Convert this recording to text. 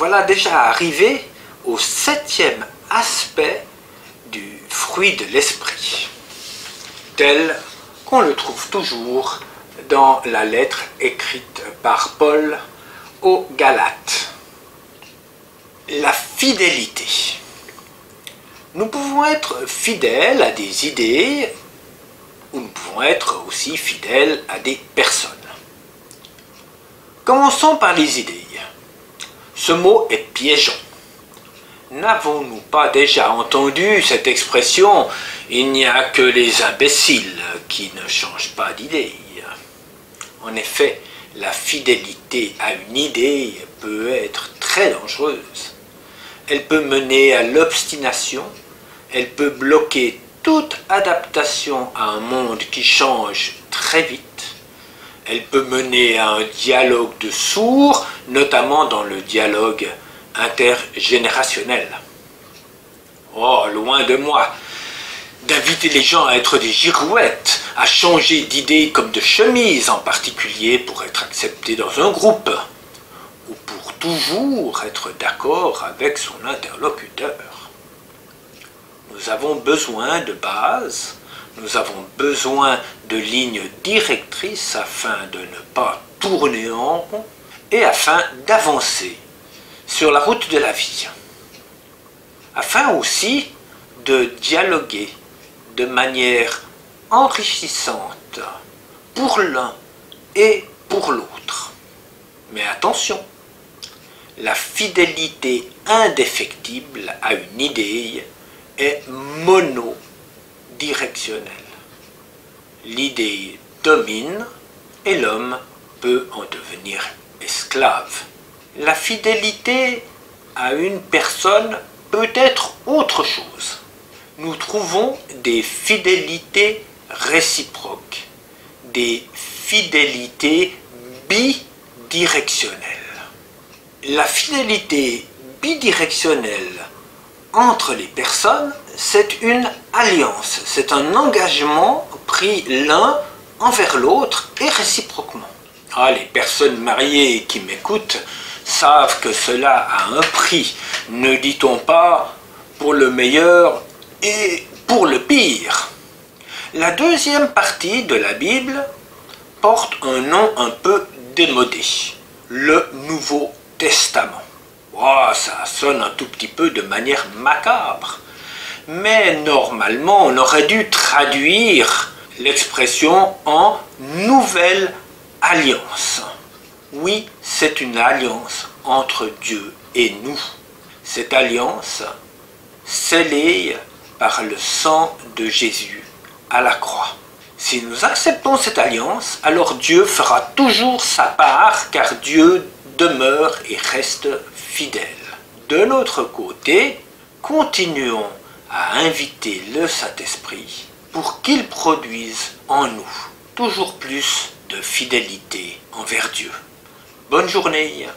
voilà déjà arrivé au 7e aspect du fruit de l'esprit, tel qu'on le trouve toujours dans la lettre écrite par Paul aux Galates. La fidélité. Nous pouvons être fidèles à des idées ou nous pouvons être aussi fidèles à des personnes. Commençons par les idées. Ce mot est piégeant. N'avons-nous pas déjà entendu cette expression « il n'y a que les imbéciles qui ne changent pas d'idée ». En effet, la fidélité à une idée peut être très dangereuse. Elle peut mener à l'obstination, elle peut bloquer toute adaptation à un monde qui change très vite. Elle peut mener à un dialogue de sourds, notamment dans le dialogue intergénérationnel. Oh, loin de moi d'inviter les gens à être des girouettes, à changer d'idée comme de chemise, en particulier pour être accepté dans un groupe, ou pour toujours être d'accord avec son interlocuteur. Nous avons besoin de bases, nous avons besoin de lignes directrices afin de ne pas tourner en rond et afin d'avancer sur la route de la vie. Afin aussi de dialoguer de manière enrichissante pour l'un et pour l'autre. Mais attention, la fidélité indéfectible à une idée est monodirectionnelle. L'idée domine et l'homme peut en devenir esclave. La fidélité à une personne peut être autre chose. Nous trouvons des fidélités réciproques, des fidélités bidirectionnelles. La fidélité bidirectionnelle entre les personnes, c'est une alliance, c'est un engagement pris l'un envers l'autre et réciproquement. Ah, les personnes mariées qui m'écoutent savent que cela a un prix, ne dit-on pas pour le meilleur et pour le pire. La deuxième partie de la Bible porte un nom un peu démodé, le Nouveau Testament. Oh, ça sonne un tout petit peu de manière macabre, mais normalement on aurait dû traduire l'expression en Nouvelle Alliance. Oui, c'est une alliance entre Dieu et nous. Cette alliance scellée par le sang de Jésus à la croix. Si nous acceptons cette alliance, alors Dieu fera toujours sa part, car Dieu demeure et reste fidèle. De l'autre côté, continuons à inviter le Saint-Esprit pour qu'il produise en nous toujours plus de fidélité envers Dieu. Bonne journée!